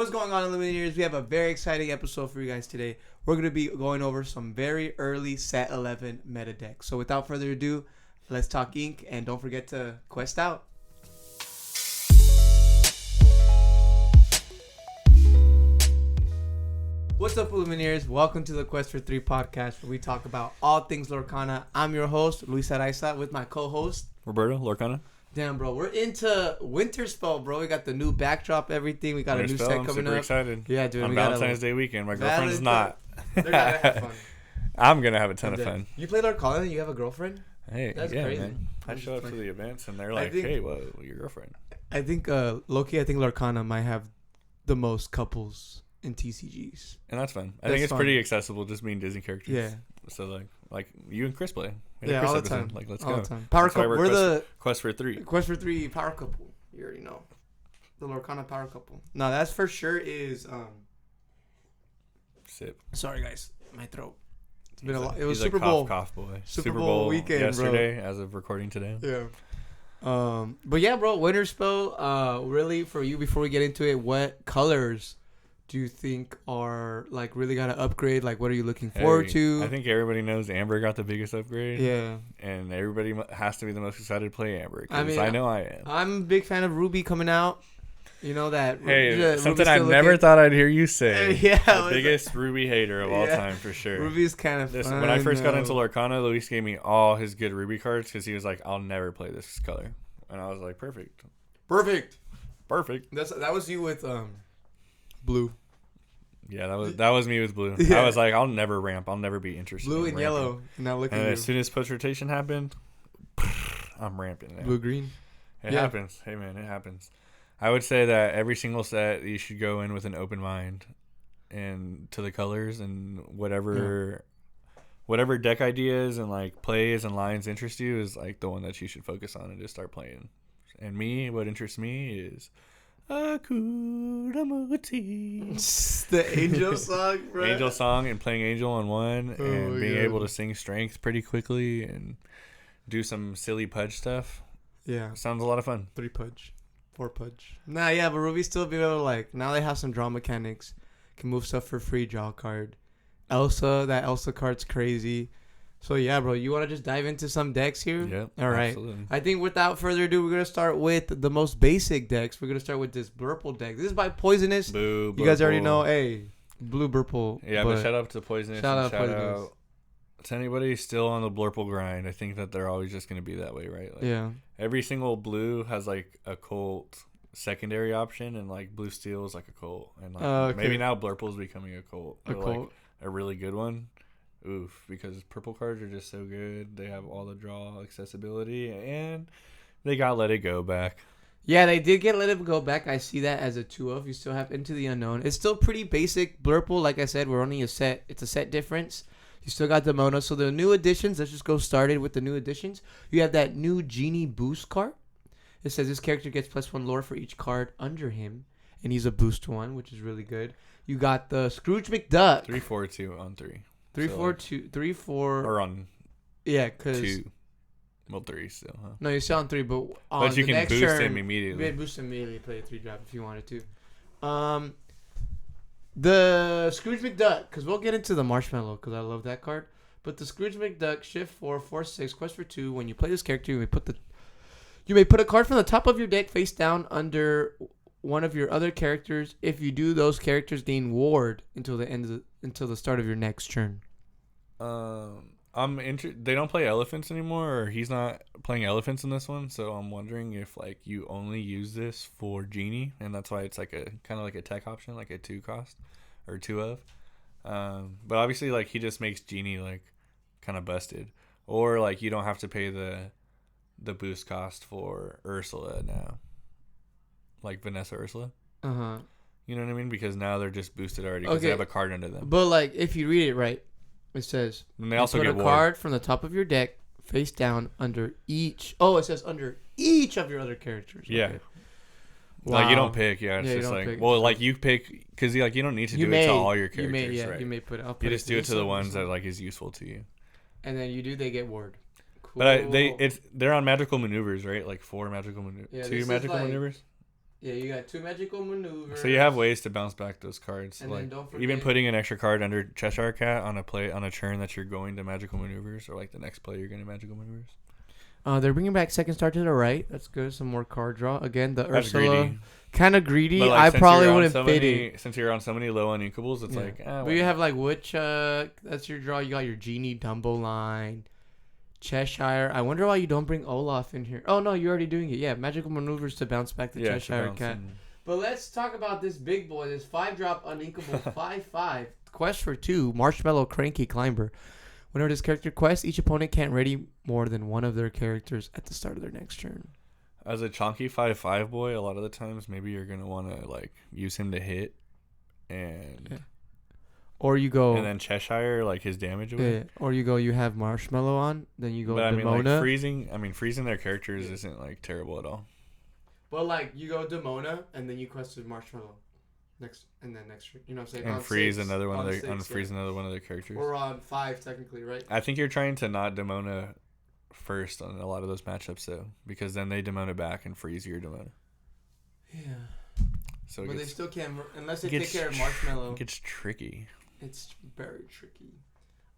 What's going on, Illuminators? We have a very exciting episode for you guys today. We're going to be going over some very early Set 11 meta decks. So without further ado, let's talk ink, and don't forget to quest out. What's up, Illuminators? Welcome to the Quest for 3 podcast, where we talk about all things Lorcana. I'm your host, Luis Araiza, with my co-host, Roberto Lorcana. Damn, bro, we're into Winterspell, bro. We got the new backdrop, everything. We got a new set coming up. I'm super excited. Yeah, dude. On Valentine's Day weekend. My girlfriend's not. They're gonna have fun. I'm gonna have a ton of fun. You play Lorcana and you have a girlfriend? Hey, that's crazy. Man. I show up to the events and they're like, "Hey, what? Your girlfriend?" I think Loki. I think Lorcana might have the most couples in TCGs, and that's fun. I think it's pretty accessible, just being Disney characters. Yeah. So like you and Chris play. Yeah, Chris all the time. Like, let's all go. The time. Power couple. We're the Quest for 3. Quest for 3 power couple. You already know. The Lorcana power couple. No, that's for sure is Sip. Sorry guys, my throat. It's been a lot. It was He's Super a Bowl. cough boy. Super Bowl weekend, yesterday, bro. as of recording today. Yeah. But yeah, bro, Winterspell. Really, for you, before we get into it, what colors do you think are like really gotta upgrade? Like, what are you looking forward to? I think everybody knows Amber got the biggest upgrade. Yeah. And everybody has to be the most excited to play Amber. I mean, I know I am. I'm a big fan of Ruby coming out. You know that. Hey, something I never thought I'd hear you say. Yeah. The biggest Ruby hater of all time, for sure. Ruby's kind of fun. When I first got into Lorcana, Luis gave me all his good Ruby cards because he was like, "I'll never play this color," and I was like, "Perfect." That was you with blue. Yeah, that was me with blue. Yeah. I was like, I'll never ramp. I'll never be interested. Blue in and ramping. yellow. Now look at you. As soon as post rotation happened, I'm ramping. Blue green. It happens. Hey man, it happens. I would say that every single set you should go in with an open mind and to the colors and whatever deck ideas and like plays and lines interest you is like the one that you should focus on and just start playing. And what interests me is Akuramuti. The Angel song, bro. Angel song and playing Angel on one and being able to sing Strength pretty quickly and do some silly pudge stuff. Yeah. Sounds a lot of fun. 3 pudge. 4 pudge. Nah, yeah, but Ruby still be able to, like, now they have some draw mechanics. Can move stuff for free, draw a card. That Elsa card's crazy. So, yeah, bro, you want to just dive into some decks here? Yep. All right. Absolutely. I think without further ado, we're going to start with the most basic decks. We're going to start with this Burple deck. This is by Poisonous. Boo, you guys already know, hey, blue Burple. Yeah, but shout out to Poisonous. Shout out to anybody still on the Blurple grind. I think that they're always just going to be that way, right? Like, yeah. Every single blue has, like, a cult secondary option, and, like, blue steel is, like, a cult. And, like, maybe now Blurple's becoming a cult. Like, a really good one. Oof, because purple cards are just so good. They have all the draw accessibility, and they got Let It Go back. Yeah, they did get Let It Go back. I see that as a 2-of. You still have Into the Unknown. It's still pretty basic Blurple. Like I said, we're only it's a set difference. You still got the Mona. So the new additions, let's just go started with the new additions. You have that new Genie Boost card. It says this character gets +1 lore for each card under him, and he's a boost 1, which is really good. You got the Scrooge McDuck. 3/4/2 on 3. 3/4/2 3/4 or on because 2. Well, 3 still, huh? No, you're still on 3, but on but you the can next boost turn, him immediately. You can boost him immediately. Play a 3-drop if you wanted to. The Scrooge McDuck, because we'll get into the Marshmallow because I love that card. But the Scrooge McDuck, shift 4/4/6, quest for 2. When you play this character, you may put a card from the top of your deck face down under one of your other characters. If you do, those characters gain ward until the start of your next turn. They don't play elephants anymore, or he's not playing elephants in this one, so I'm wondering if like you only use this for Genie, and that's why it's like a kind of like a tech option, like a 2 cost or 2-of. But obviously like he just makes Genie like kind of busted, or like you don't have to pay the boost cost for Ursula now, like Vanessa Ursula. You know what I mean? Because now they're just boosted already because they have a card under them. But like if you read it right, it says and they also put get a card from the top of your deck face down under each. Oh, it says under each of your other characters. Yeah. Okay. Wow. Like you don't pick. Yeah, it's just like pick. Well, like you pick because like you don't need to do it to all your characters. Right? You may put it. You just do it to the ones that like is useful to you. And then they get ward. Cool. But they're on magical maneuvers, right? Like 4 magical maneuvers, 2 magical maneuvers. Yeah, you got 2 magical maneuvers. So you have ways to bounce back those cards. And like then don't forget, even putting an extra card under Cheshire Cat on a turn that you're going to magical maneuvers, or like the next play you're going to magical maneuvers. They're bringing back second star to the right. That's good. Some more card draw. Again, the That's Ursula. Kind of greedy. But, like, I probably since wouldn't you're on fit it. Since you're on so many low uninkables, it's like. But you have like Woodchuck. That's your draw. You got your Genie Dumbo line. Cheshire. I wonder why you don't bring Olaf in here. Oh no, you're already doing it. Yeah, magical maneuvers to bounce back the Cheshire Cat. But let's talk about this big boy. This 5-drop uninkable 5/5 quest for 2 Marshmallow Cranky Climber. Whenever this character quests, each opponent can't ready more than one of their characters at the start of their next turn. As a chonky 5/5 boy, a lot of the times maybe you're gonna want to like use him to hit, and or you go and then Cheshire like his damage away. Yeah. Or you go, you have Marshmallow on, then you go. But Demona. like freezing their characters isn't like terrible at all. But like you go Demona, and then you quested Marshmallow next, and then next, you know what I'm saying? And freeze another one of their another one of their characters. We're on 5 technically, right? I think you're trying to not Demona first on a lot of those matchups though, because then they Demona back and freeze your Demona. Yeah. So but they still can't unless they take care of Marshmallow. It gets tricky. It's very tricky.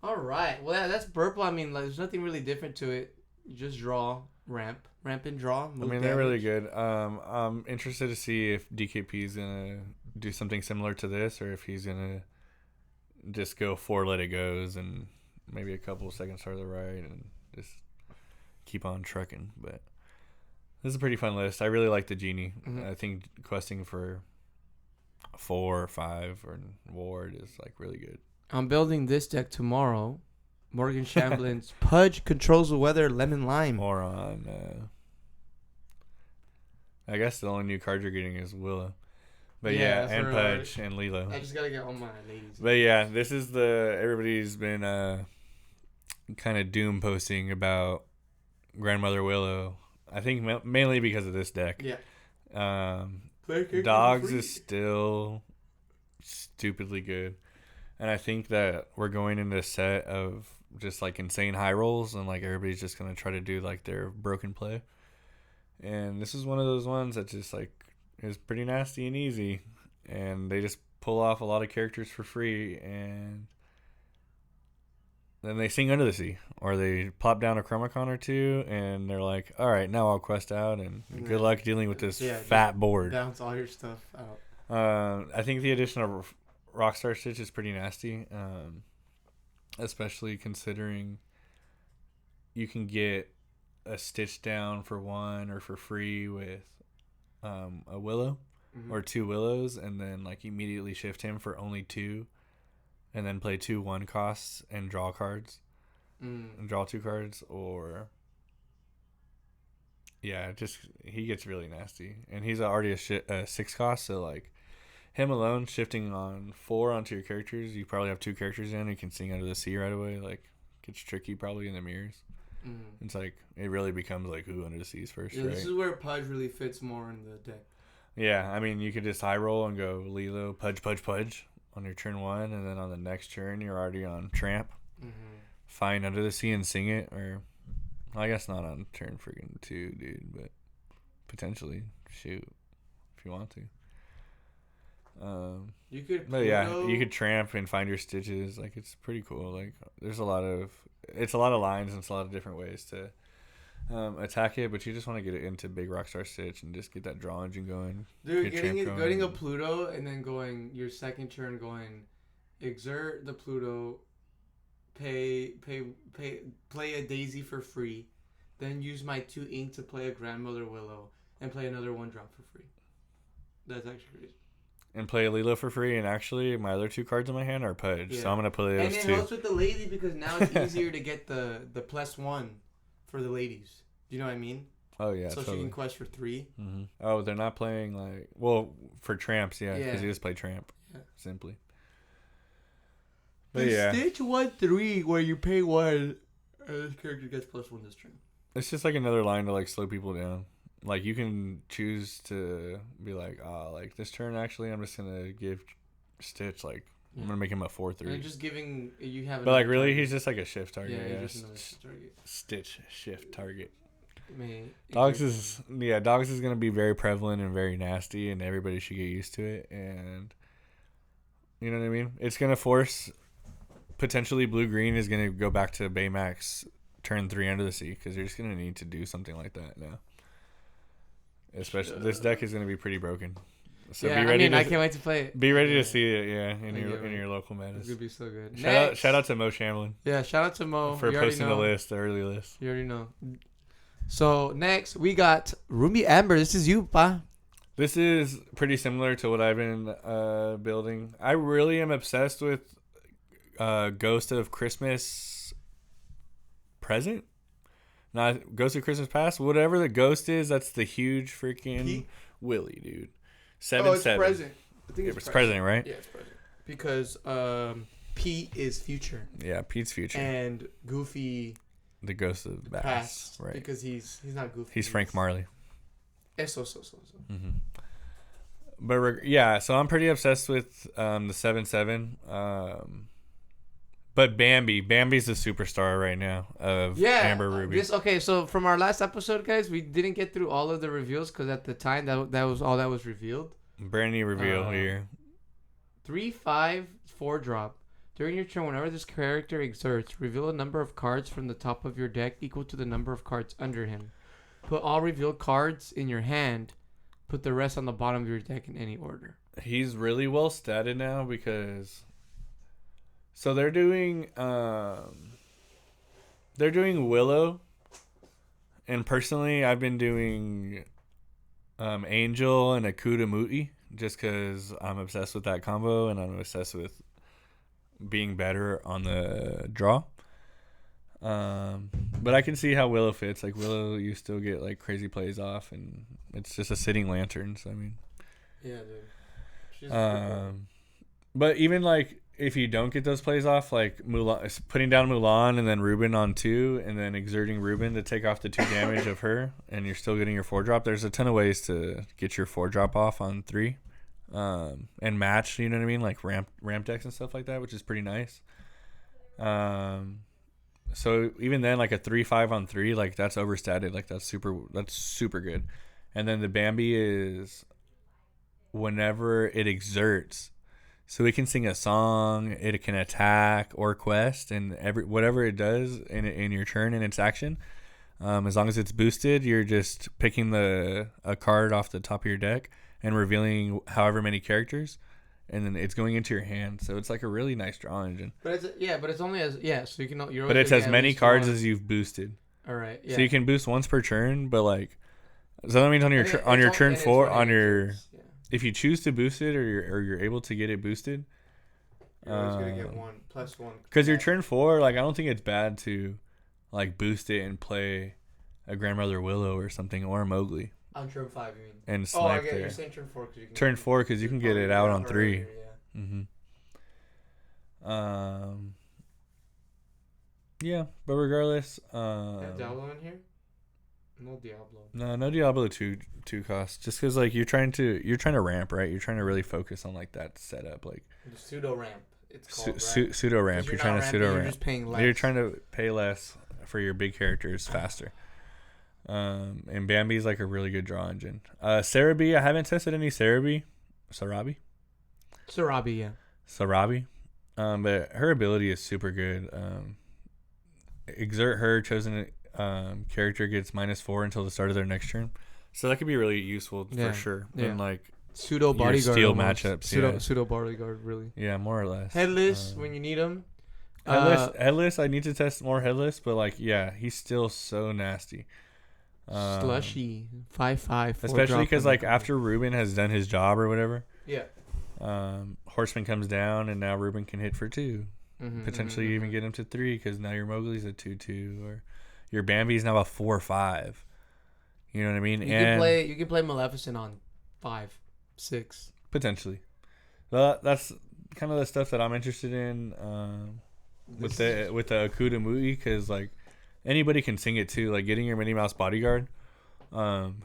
All right. Well, that's Burple. I mean, like, there's nothing really different to it. You just draw, ramp and draw. They're really good. I'm interested to see if DKP is gonna do something similar to this, or if he's gonna just go 4 let it goes and maybe a couple seconds to the right and just keep on trucking. But this is a pretty fun list. I really like the Genie. I think questing for 4 or 5 or Ward is like really good. I'm building this deck tomorrow. Morgan Shamblin's Pudge controls the weather, lemon lime. Or on I guess the only new card you're getting is Willow. But yeah, and Pudge and Lilo. I just gotta get all my ladies. But yeah, this is everybody's been kind of doom posting about Grandmother Willow. I think mainly because of this deck. Yeah. Dogs is still stupidly good. And I think that we're going into a set of just like insane high rolls, and like everybody's just going to try to do like their broken play. And this is one of those ones that just like is pretty nasty and easy. And they just pull off a lot of characters for free, and then they sing Under the Sea, or they plop down a Chromacon or 2, and they're like, all right, now I'll quest out, and good luck dealing with this fat board. Bounce all your stuff out. I think the addition of Rockstar Stitch is pretty nasty, especially considering you can get a Stitch down for 1 or for free with a Willow or 2 Willows, and then like immediately shift him for only 2. And then play 2 1 costs and draw cards. And draw 2 cards, or he gets really nasty. And he's already a 6 cost, so like him alone shifting on 4 onto your characters, you probably have 2 characters in. You can sing Under the Sea right away. Like gets tricky probably in the mirrors. It's like it really becomes like who Under the Sea is first. Yeah, right? This is where Pudge really fits more in the deck. Yeah, I mean you could just high roll and go Lilo, Pudge on your turn 1, and then on the next turn you're already on Tramp. Find Under the Sea and sing it, or I guess not on turn freaking 2, dude, but potentially shoot if you want to. You could, you could Tramp and find your Stitches. Like it's pretty cool. Like there's a lot of lines and it's a lot of different ways to attack it, but you just want to get it into big Rockstar Stitch and just get that draw engine going. Dude, getting a Pluto and then going your second turn, going exert the Pluto, play a Daisy for free, then use my 2 ink to play a Grandmother Willow and play another 1-drop for free. That's actually crazy. And play a Lilo for free, and actually my other 2 cards in my hand are Pudge, so I'm gonna play those 2. And it helps with the lady because now it's easier to get the +1 for the ladies. Do you know what I mean? Oh yeah, so totally. She can quest for 3. Oh, they're not playing for Tramps, because you just play Tramp, simply. But the Stitch 1/3 where you pay 1, and this character gets +1 this turn. It's just like another line to like slow people down. Like you can choose to be like, like this turn actually I'm just gonna give Stitch like I'm gonna make him a 4/3. And just giving you have. But like really, he's just like a shift target. Yeah, just Stitch shift target. Dogs is going to be very prevalent and very nasty, and everybody should get used to it. And you know what I mean? It's going to force potentially blue-green is going to go back to Baymax turn 3 Under the Sea because you're just going to need to do something like that now. Especially this deck is going to be pretty broken. So yeah, be ready I can't wait to play it. Be ready to see it, in your local metas. It's gonna be so good. Shout out to Mo Shamlin. Yeah, shout out to Mo for posting the early list. You already know. So next we got Ruby Amber. This is you, pa. This is pretty similar to what I've been building. I really am obsessed with Ghost of Christmas Present. Not Ghost of Christmas Past. Whatever the ghost is, that's the huge freaking Willy, dude. 7/7. It's present. I think it's present, right? Yeah, it's present. Because Pete is future. Yeah, Pete's future. And Goofy, the ghost of the past, right? Because he's not Goofy. He's Frank Marley. So. Mm-hmm. But so I'm pretty obsessed with the 7/7. But Bambi's the superstar right now of Amber Ruby. So from our last episode, guys, we didn't get through all of the reveals because at the time that was all that was revealed. Brand new reveal here. 3/5 4-drop. During your turn, whenever this character exerts, reveal a number of cards from the top of your deck equal to the number of cards under him. Put all revealed cards in your hand. Put the rest on the bottom of your deck in any order. He's really well statted now because... So they're doing Willow, and personally I've been doing Angel and Akuda Muti just because I'm obsessed with that combo and I'm obsessed with being better on the draw. But I can see how Willow fits. Like Willow, you still get like crazy plays off, and it's just a sitting lantern. So I mean, yeah, dude. She's cool. But even like. If you don't get those plays off, like Mulan, putting down Mulan and then Ruben on 2 and then exerting Ruben to take off the 2 damage of her and you're still getting your 4-drop, there's a ton of ways to get your 4-drop off on 3 and match, you know what I mean? Like ramp decks and stuff like that, which is pretty nice. So even then, like a 3/5 on 3, like that's overstated. Like that's super good. And then the Bambi is whenever it exerts, so it can sing a song, it can attack or quest, and whatever it does in your turn in its action, as long as it's boosted, you're just picking a card off the top of your deck and revealing however many characters, and then it's going into your hand. So it's like a really nice draw engine. But it's only as so you can. But it's as many cards as you've boosted. All right. Yeah. So you can boost once per turn, but like, so that means on your turn 4 on your. If you choose to boost it or you're able to get it boosted, you're always gonna get +1. Because your turn 4, like I don't think it's bad to like boost it and play a Grandmother Willow or something or a Mowgli. On turn 5, you mean? And snipe there. You're saying turn 4 because you can. Turn 4 because you can get it out on 3. Earlier, yeah. Mm-hmm. Yeah, but regardless, Have Diablo in here? No Diablo. No Diablo 2 cost. Just because like you're trying to ramp, right? You're trying to really focus on like that setup, like the pseudo ramp. It's called right? Pseudo ramp. You're trying to pseudo ramp. You're just paying less. You're trying to pay less for your big characters faster. And Bambi's like a really good draw engine. Sarabi, I haven't tested any Sarabi. Sarabi, yeah. Sarabi. But her ability is super good. Exert her chosen character gets -4 until the start of their next turn, so that could be really useful for sure. Yeah. In like pseudo bodyguard steel matchups, pseudo bodyguard, really. Yeah, more or less. Headless when you need him. Headless. I need to test more headless, but like he's still so nasty. Slushy 5/5, especially because like after Ruben has done his job or whatever. Yeah. Horseman comes down and now Ruben can hit for 2. Potentially even get him to 3 because now your Mowgli's a 2/2 or your Bambi's now a 4/5. You know what I mean? You can play Maleficent on 5/6 potentially. That's kind of the stuff that I'm interested in with the Akuda Muti because like anybody can sing it too. Like getting your Minnie Mouse bodyguard.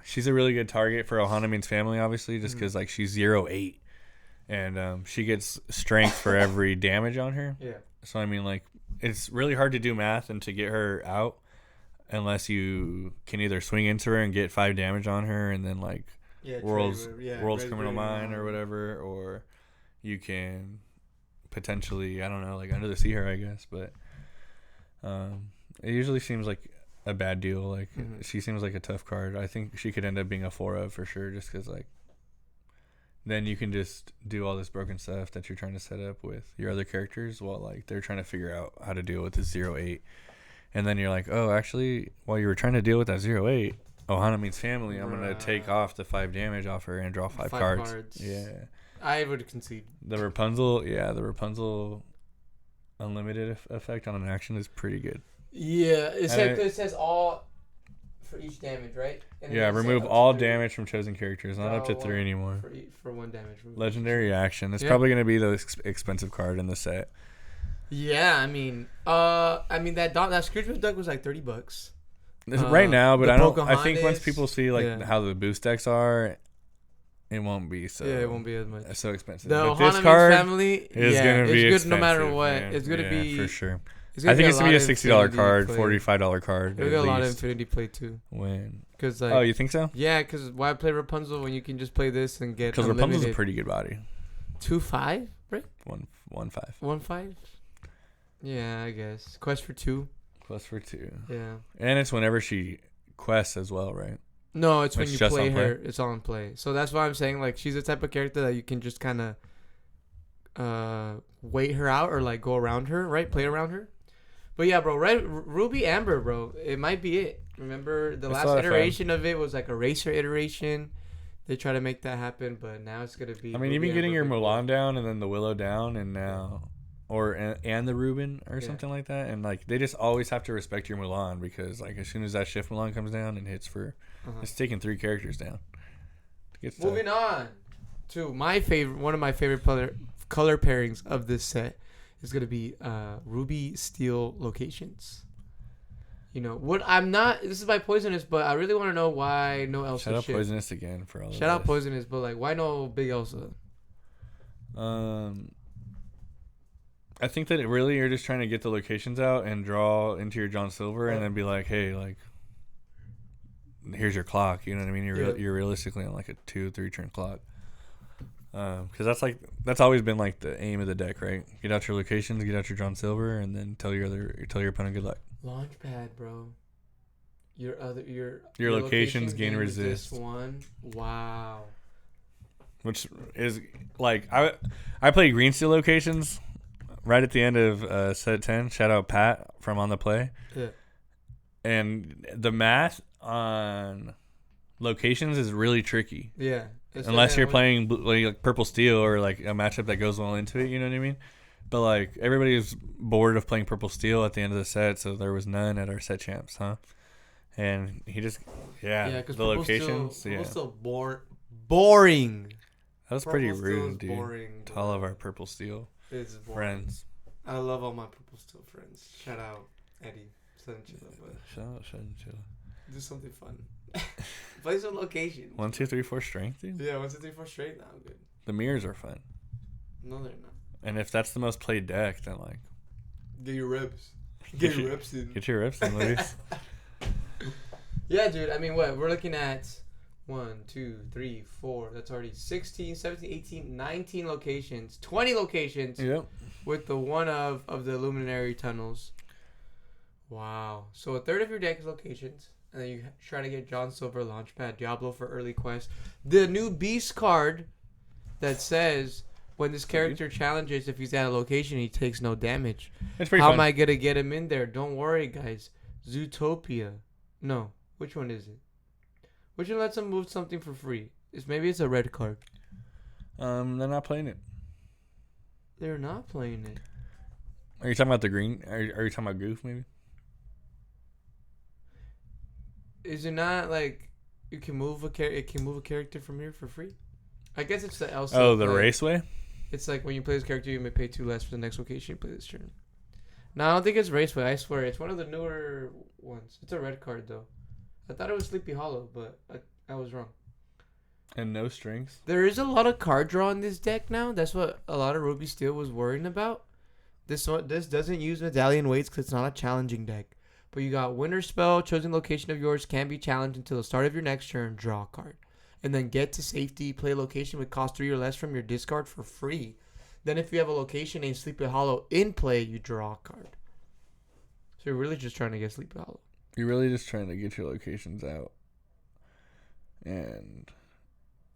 She's a really good target for Ohanamin's family, obviously, just because like she's 0/8 and she gets strength for every damage on her. Yeah. So I mean, like it's really hard to do math and to get her out. unless you can either swing into her and get 5 damage on her, and then like world's criminal mind or whatever, or you can potentially, I don't know, like under the sea her, I guess. But it usually seems like a bad deal. Like she seems like a tough card. I think she could end up being a 4-of for sure, just because like then you can just do all this broken stuff that you're trying to set up with your other characters while like they're trying to figure out how to deal with the 0-8. And then you're like, oh, actually, while you were trying to deal with that 0-8, Ohana means family. I'm going to take off the 5 damage off her and draw 5 cards. Yeah. I would concede. The Rapunzel unlimited effect on an action is pretty good. Yeah. It says all for each damage, right? And yeah, remove all damage from chosen characters. Not up to 3 anymore. For 1 damage. Legendary action. It's probably going to be the expensive card in the set. Yeah, I mean that Scrooge deck was like $30 right now, but I think once people see like how the boost decks are, it won't be so. Yeah, it won't be as much. So expensive. The but this card family is gonna be good expensive, no matter what. Man. It's gonna be for sure. I think it's gonna be a $60 card, $45 card. It'll get a lot of infinity play too. Cause like, oh, you think so? Yeah, because why play Rapunzel when you can just play this and get? Because Rapunzel's a pretty good body. 2-5, right? 1-5. 1-5. Yeah, I guess. Quest for 2. Yeah. And it's whenever she quests as well, right? No, it's when you play her. It's on play. So that's why I'm saying like she's the type of character that you can just kind of wait her out or like go around her, right? Play around her. But yeah, bro, Ruby Amber, bro, it might be it. Remember the last iteration of it was like a racer iteration. They try to make that happen, but now it's gonna be. I mean, Ruby even getting Amber your Mulan down and then the Willow down, and now. And the Reuben or something like that. And, like, they just always have to respect your Mulan because, like, as soon as that shift Mulan comes down and hits for... It's taking 3 characters down. Moving on to one of my favorite color pairings of this set is going to be Ruby Steel locations. You know, this is by Poisonous, but I really want to know why no Elsa Shout out Poisonous again for all of this. Shout out Poisonous, but, like, why no Big Elsa? I think that you're just trying to get the locations out and draw into your John Silver and then be like, hey, like, here's your clock. You know what I mean? You're realistically on like a 2-3 turn clock. Because that's always been like the aim of the deck, right? Get out your locations, get out your John Silver, and then tell your opponent good luck. Launchpad, bro. Your locations gain resist. One, wow. Which is like I play green steel locations. Right at the end of set 10, shout out Pat from On The Play. Yeah. And the math on locations is really tricky. Yeah. Unless you're playing like purple steel or like a matchup that goes well into it, you know what I mean? But like everybody's bored of playing purple steel at the end of the set, so there was none at our set champs, huh? And he just because the locations, still boring. That was pretty rude, dude. Boring, to all of our purple steel. It's friends. I love all my purple steel friends. Shout out Eddie. Shout out Chilla. Do something fun. Play some location. 1, 2, 3, 4 strength, dude. Yeah, 1, 2, 3, 4 strength. Now I'm good. The mirrors are fun. No, they're not. And if that's the most played deck, then like, get your reps. Get your reps in. Get your reps in, ladies. Yeah, dude. I mean, what we're looking at. 1, 2, 3, 4. That's already 16, 17, 18, 19 locations. 20 locations. Yep. With the one of the Luminary Tunnels. Wow. So a third of your deck is locations. And then you try to get John Silver, Launchpad, Diablo for early quest. The new Beast card that says when this character challenges, if he's at a location, he takes no damage. It's pretty How fun. am I going to get him in there? Don't worry, guys. Zootopia. No. Which one is it? Which one lets them move something for free? Maybe it's a red card. They're not playing it. They're not playing it. Are you talking about the green? Are you talking about Goof, maybe? Is it not like you can move it can move a character from here for free? I guess it's the Elsa. Oh, the Raceway? It's like when you play this character, you may pay 2 less for the next location you play this turn. No, I don't think it's Raceway. I swear. It's one of the newer ones. It's a red card, though. I thought it was Sleepy Hollow, but I was wrong. And no strings. There is a lot of card draw in this deck now. That's what a lot of Ruby Steel was worrying about. This doesn't use Medallion Weights because it's not a challenging deck. But you got Winterspell, chosen location of yours can be challenged until the start of your next turn, draw a card. And then get to safety, play a location with cost 3 or less from your discard for free. Then if you have a location named Sleepy Hollow in play, you draw a card. So you're really just trying to get Sleepy Hollow. You're really just trying to get your locations out. And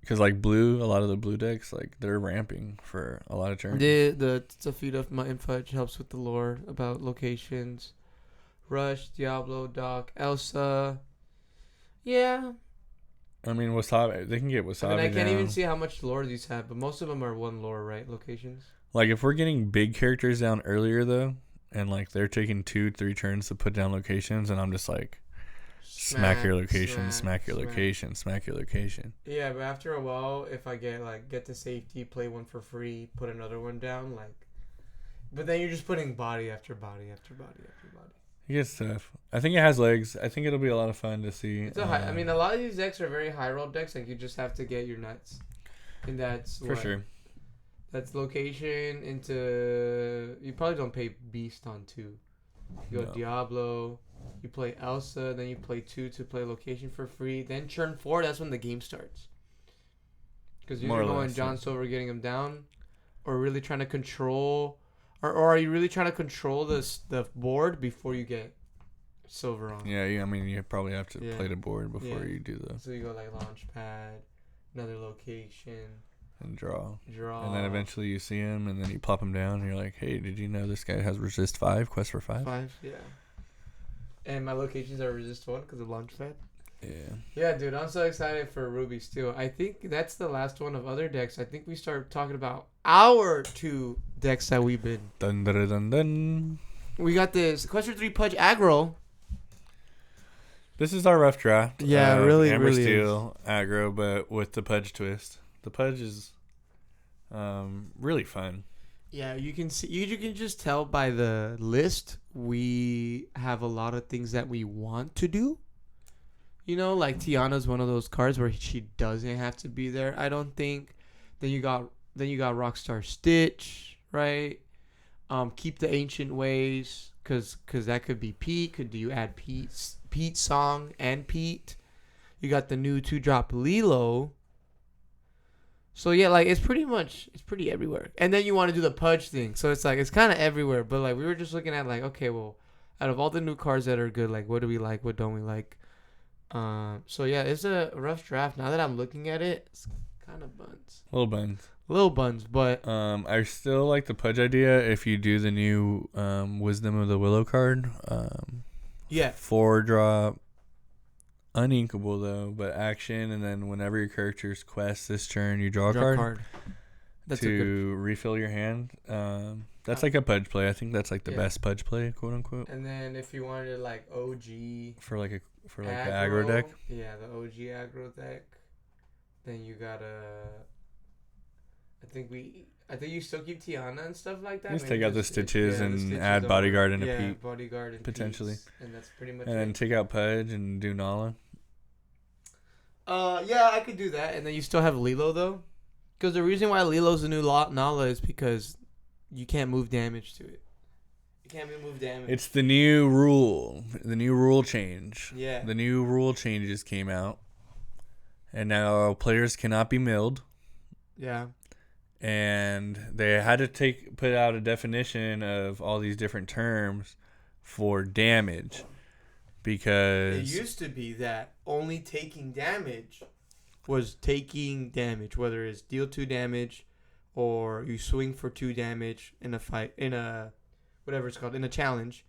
because like blue, a lot of the blue decks, like they're ramping for a lot of turns. The feed of Mutton Fudge helps with the lore about locations. Rush, Diablo, Doc, Elsa. Yeah. I mean, Wasabi. They can get Wasabi. I can't down. even see how much lore these have, but most of them are one lore, right? Locations. Like if we're getting big characters down earlier though, and like they're taking 2-3 turns to put down locations, and I'm just like, smack your location, smack your location, smack your location. Yeah, but after a while, if I get to safety, play one for free, put another one down, like, but then you're just putting body after body after body after body. It gets tough. I think it has legs. I think it'll be a lot of fun to see. It's I mean, a lot of these decks are very high roll decks. Like you just have to get your nuts, and that's for sure. That's location into. You probably don't pay Beast on 2. You go Diablo. You play Elsa, then you play 2 to play location for free. Then turn 4, that's when the game starts. Because you're going John Silver getting him down, or really trying to control, or are you really trying to control the board before you get Silver on? Yeah, I mean you probably have to play the board before you do the. So you go like launch pad, another location, and draw, and then eventually you see him, and then you plop him down, and you're like, hey, did you know this guy has resist 5, quest for 5? 5, yeah. And my locations are resist 1 because of Launchpad. Yeah. Yeah, dude, I'm so excited for Ruby Steel. I think that's the last one of other decks. I think we start talking about our 2 decks that we've been. Dun dun dun dun. We got this Quest for 3 Pudge aggro. This is our rough draft. Yeah, really, Amber really Steel aggro, but with the Pudge twist. The Pudge is really fun. Yeah, you can see. You can just tell by the list. We have a lot of things that we want to do. You know, like Tiana's one of those cards where she doesn't have to be there. I don't think. Then you got Rockstar Stitch, right? Keep the ancient ways, cause that could be Pete. Could you add Pete's song and Pete? You got the new 2-drop Lilo. So yeah, like it's pretty everywhere. And then you want to do the Pudge thing, so it's like it's kind of everywhere. But like we were just looking at like, okay, well, out of all the new cards that are good, like what do we like, what don't we like? So yeah, it's a rough draft. Now that I'm looking at it, it's kind of buns. Little buns, but I still like the Pudge idea. If you do the new Wisdom of the Willow card, 4-drop. Uninkable though, but action, and then whenever your character's quest this turn, you draw a card. That's to refill your hand. That's like a Pudge play. I think that's like the best Pudge play, quote unquote. And then if you wanted like OG for like the aggro deck, the OG aggro deck, then you gotta. I think you still keep Tiana and stuff like that. Just take out the stitches and add Bodyguard and a Pete. Bodyguard and potentially. Pete's, and that's pretty much and then take out Pudge and do Nala. Yeah, I could do that. And then you still have Lilo, though. Because the reason why Lilo's the new Nala is because you can't move damage to it. You can't move damage. It's the new rule. The new rule change. Yeah. The new rule changes came out. And now players cannot be milled. Yeah. And they had to put out a definition of all these different terms for damage. Because it used to be that only taking damage was taking damage, whether it's deal 2 damage or you swing for 2 damage in a fight, in a whatever it's called, in a challenge.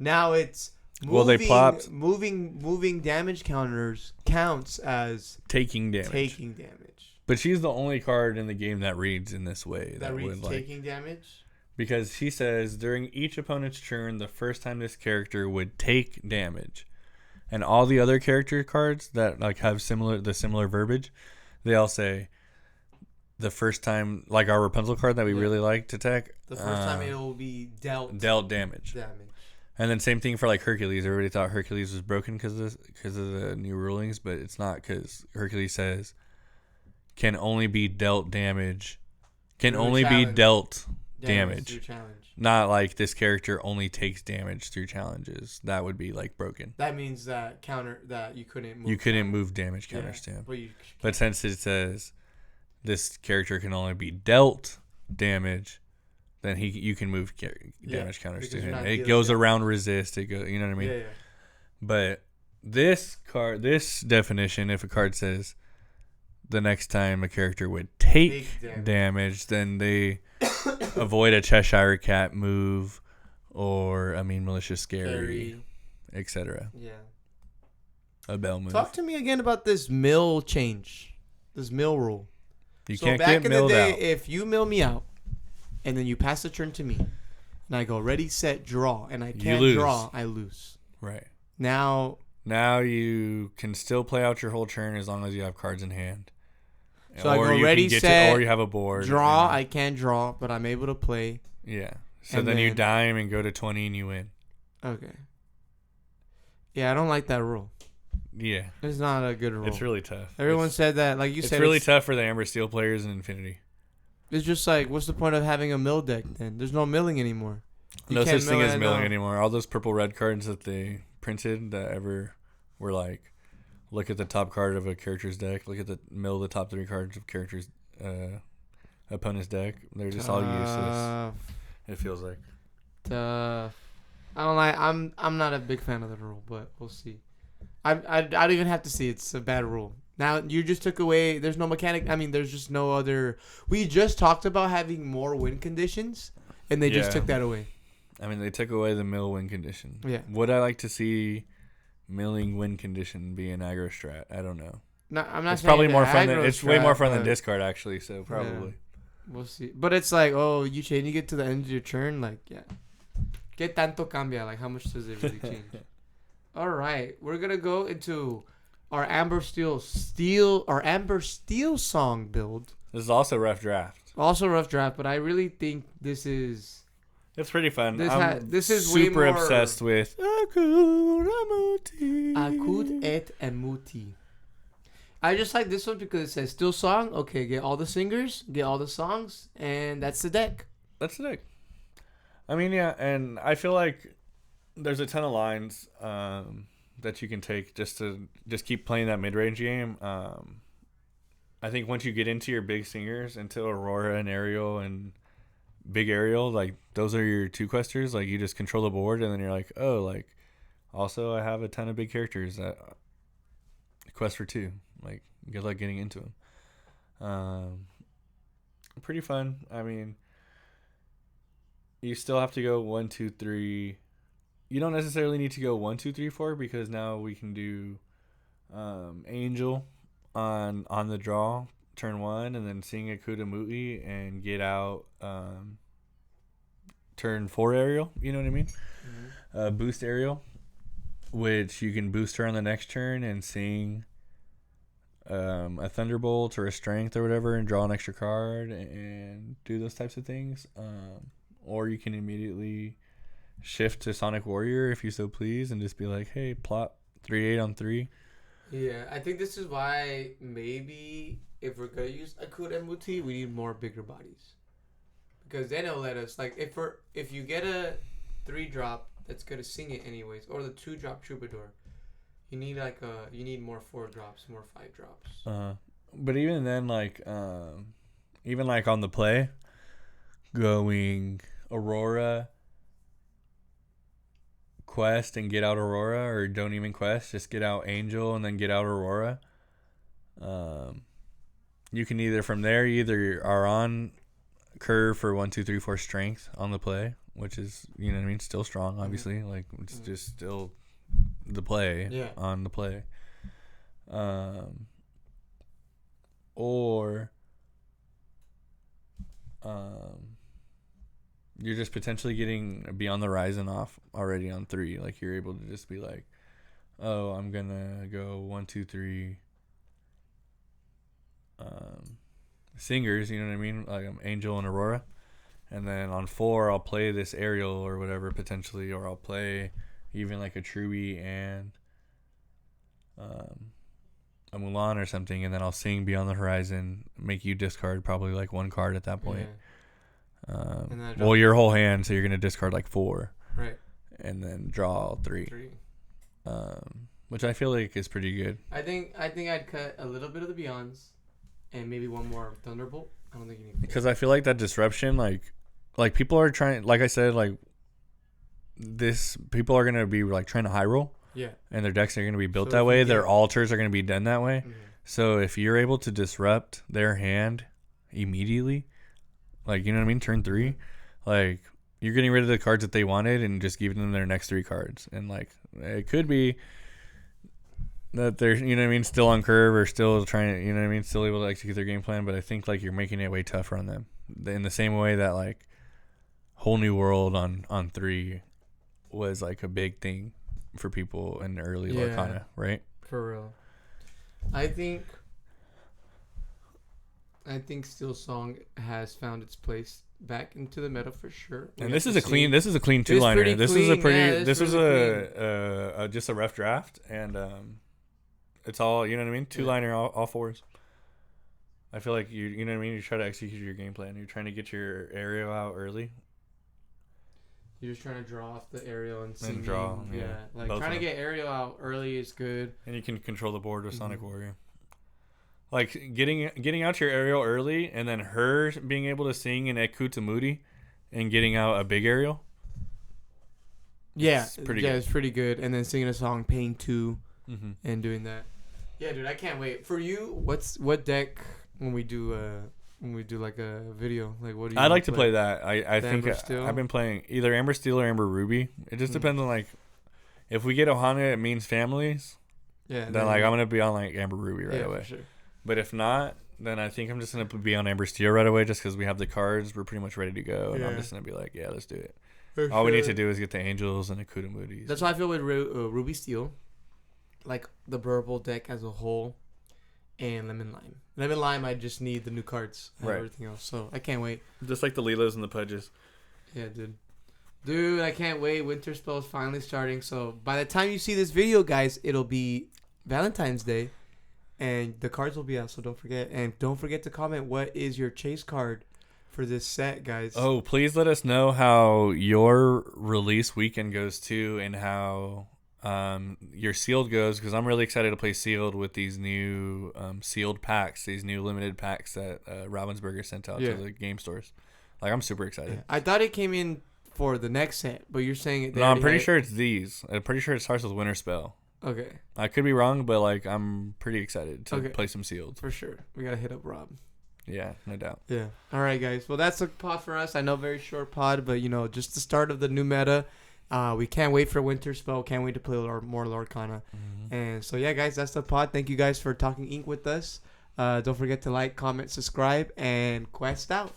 Now it's moving damage counters counts as taking damage. But she's the only card in the game that reads in this way. That reads taking damage? Because he says, during each opponent's turn, the first time this character would take damage. And all the other character cards that like have the similar verbiage, they all say, the first time, like our Rapunzel card that we really like to attack. The first time it will be dealt damage. And then same thing for like Hercules. Everybody thought Hercules was broken because of the new rulings, but it's not, because Hercules says can only be dealt damage. Can only be dealt damage. Through challenge. Not like this character only takes damage through challenges. That would be like broken. That means that you couldn't move. You couldn't move damage counters to him. But since it says this character can only be dealt damage, then you can move damage counters to him. It goes around resist. It goes, you know what I mean? Yeah. But this definition, if a card says the next time a character would take damage, then they avoid a Cheshire Cat move or malicious scary, etc. Yeah. A bell move. Talk to me again about this mill change, this mill rule. You can't get milled out. If you mill me out, and then you pass the turn to me, and I go ready, set, draw, and I can't draw, I lose. Right. Now you can still play out your whole turn as long as you have cards in hand. So I go ready, set, or you have a board. Draw, I can't draw, but I'm able to play. Yeah. So then you dime and go to 20 and you win. Okay. Yeah, I don't like that rule. Yeah. It's not a good rule. It's really tough. Everyone said that, like you said. It's really tough for the Amber Steel players in Infinity. It's just like, what's the point of having a mill deck then? There's no milling anymore. No such thing as milling anymore. All those purple red cards that they printed that ever were like, look at the top card of a character's deck, look at the top 3 cards of character's opponent's deck. They're just all useless. It feels like. I don't like. I'm not a big fan of the rule, but we'll see. I don't even have to see. It's a bad rule. Now you just took away. There's no mechanic. There's just no other. We just talked about having more win conditions, and they just took that away. They took away the mill win condition. Yeah. Would I like to see milling win condition be an aggro strat? I don't know. No, I'm not. It's probably more fun. It's way more fun than discard actually. So probably. Yeah. We'll see. But it's like, you changing it to the end of your turn, like ¿Qué tanto cambia? Like, how much does it really change? All right, we're gonna go into our Amber Steel song build. This is also rough draft. But I really think this is. It's pretty fun. This is super way more obsessed with Akud et Emuti. I just like this one because it says Steel song. Okay, get all the singers, get all the songs, and that's the deck. Yeah, and I feel like there's a ton of lines that you can take just to keep playing that mid-range game. I think once you get into your big singers, into Aurora and Ariel and Big Ariel, like those are your 2 questers. Like you just control the board, and then you're like, oh, like also I have a ton of big characters that quest for 2. Like good luck getting into them. Pretty fun. You still have to go 1, 2, 3. You don't necessarily need to go 1, 2, 3, 4 because now we can do Angel on the draw turn 1 and then sing Akuda Muti and get out turn 4 Ariel. You know what I mean? Mm-hmm. Boost Ariel, which you can boost her on the next turn and sing a Thunderbolt or a Strength or whatever and draw an extra card and do those types of things. Or you can immediately shift to Sonic Warrior if you so please and just be like, hey, plot 3/8 on 3. Yeah, I think this is why maybe if we're going to use Akud and Muti, we need more bigger bodies. Because then it'll let us, like, if you get a 3-drop that's going to sing it anyways, or the 2-drop Troubadour, you need more 4-drops, more 5-drops. But even then, like, even like on the play, going Aurora, quest and get out Aurora, or don't even quest, just get out Angel and then get out Aurora. You can either from there are on curve for 1, 2, 3, 4 strength on the play, which is, you know what I mean, still strong obviously. Mm-hmm. Like it's just still the play on the play. Or you're just potentially getting Beyond the Horizon off already on 3. Like you're able to just be like, oh, I'm gonna go 1, 2, 3 singers, you know what I mean? Like Angel and Aurora. And then on 4 I'll play this Ariel or whatever potentially, or I'll play even like a Truby and a Mulan or something, and then I'll sing Beyond the Horizon, make you discard probably like 1 card at that point. Yeah. And then well, your whole hand, so you're gonna discard like 4. Right. And then draw 3. Which I feel like is pretty good. I think I'd cut a little bit of the Beyonds, and maybe one more Thunderbolt. I don't think you need. Because I feel like that disruption, like people are trying, like I said, like this, people are gonna be like trying to high roll. Yeah. And their decks are gonna be built that way. Their altars are gonna be done that way. Mm-hmm. So if you're able to disrupt their hand immediately, like, you know what I mean, turn 3, like you're getting rid of the cards that they wanted and just giving them their next 3 cards. And like it could be that they're, you know what I mean, still on curve or still trying to, you know what I mean, still able to execute their game plan. But I think like you're making it way tougher on them in the same way that like Whole New World on 3 was like a big thing for people in the early Lorcana, right? For real. I think Steel Song has found its place back into the meta for sure. And this is a clean 2-liner. This is a pretty this is a just a rough draft, and it's all, you know what I mean, 2-liner, all 4s. I feel like you know what I mean, you try to execute your game plan. You're trying to get your aerial out early. You're just trying to draw off the aerial and draw. Yeah. Like both trying to get aerial out early is good. And you can control the board with Sonic Warrior. Like getting out your aerial early, and then her being able to sing in Ekutamudi and getting out a big aerial. Yeah, it's pretty good. And then singing a song, paying 2, and doing that. Yeah, dude, I can't wait. For you, what deck when we do like a video? Like, what do you? I'd like to play that. I think I've been playing either Amber Steel or Amber Ruby. It just depends on like if we get Ohana, it means families. Yeah. Then like I'm gonna be on like Amber Ruby right away. For sure. But if not, then I think I'm just going to be on Amber Steel right away just because we have the cards. We're pretty much ready to go. And I'm just going to be like, yeah, let's do it. All we need to do is get the Angels and the Kudamutis. That's how I feel with Ruby Steel. Like the purple deck as a whole. And Lemon Lime. Lemon Lime, I just need the new cards and everything else. So I can't wait. Just like the Lilos and the Pudges. Yeah, dude. Dude, I can't wait. Winterspell is finally starting. So by the time you see this video, guys, it'll be Valentine's Day. And the cards will be out, so don't forget. And don't forget to comment what is your chase card for this set, guys. Oh, please let us know how your release weekend goes, too, and how your sealed goes, because I'm really excited to play sealed with these new sealed packs, these new limited packs that Ravensburger sent out to the game stores. Like, I'm super excited. Yeah. I thought it came in for the next set, but you're saying it. No, I'm pretty sure it's these. I'm pretty sure it starts with Winterspell. Okay. I could be wrong, but like I'm pretty excited to play some sealed. For sure. We got to hit up Rob. Yeah, no doubt. Yeah. All right, guys. Well, that's a pod for us. I know very short pod, but you know, just the start of the new meta. We can't wait for Winterspell. Can't wait to play more Lorcana. And so, yeah, guys, that's the pod. Thank you guys for talking ink with us. Don't forget to like, comment, subscribe, and quest out.